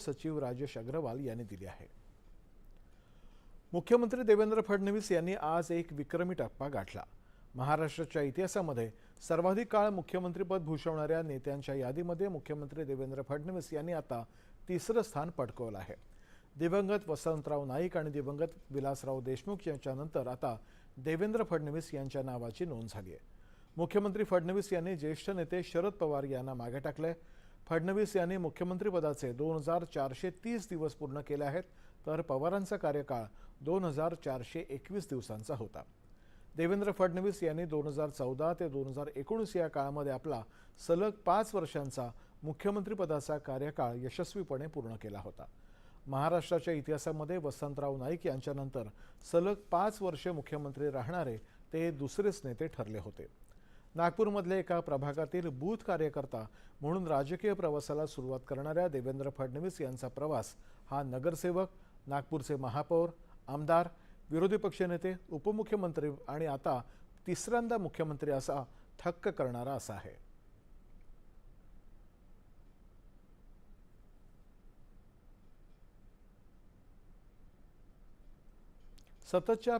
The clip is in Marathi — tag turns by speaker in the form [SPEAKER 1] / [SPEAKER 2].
[SPEAKER 1] सचिव राजेश अग्रवाल यांनी दिली आहे। मुख्यमंत्री देवेंद्र फडणवीस यांनी आज एक विक्रमी टप्पा गाठला। महाराष्ट्राच्या इतिहासामध्ये सर्वाधिक काळ मुख्यमंत्रीपद भूषवणाऱ्या नेत्यांच्या यादीमध्ये मुख्यमंत्री देवेंद्र फडणवीस यांनी आता तिसरं स्थान पटकावलं आहे। दिवंगत वसंतराव नाईक आणि दिवंगत विलासराव देशमुख यांच्यानंतर आता देवेंद्र फडणवीस यांच्या नावाची नोंद झाली आहे। मुख्यमंत्री फडणवीस यांनी ज्येष्ठ नेते शरद पवार यांना मागे टाकले। फडणवीस यांनी मुख्यमंत्रीपदाचे 2430 दिवस पूर्ण केले आहेत, तर पवारांचा कार्यकाळ 2421 दिवसांचा होता। देवेंद्र फडणवीस यांनी 2014 ते 2019 या काळामध्ये आपला सलग 5 वर्षांचा मुख्यमंत्रीपदाचा कार्यकाळ यशस्वीपणे पूर्ण केला होता। महाराष्ट्राच्या इतिहासामध्ये वसंतराव नाईक यांच्यानंतर सलग 5 वर्षे मुख्यमंत्री राहणारे ते दुसरेच नेते ठरले होते। नागपूरमधले एका प्रभागातील बूथ कार्यकर्ता म्हणून राजकीय प्रवासाला सुरुवात करणाऱ्या देवेंद्र फडणवीस यांचा प्रवास हा नगरसेवक, नागपूरचे महापौर, आमदार, विरोधी पक्षनेते, उपमुख्यमंत्री आणि आता तिसऱ्यांदा मुख्यमंत्री असा थक्क करणारा असा आहे। सततच्या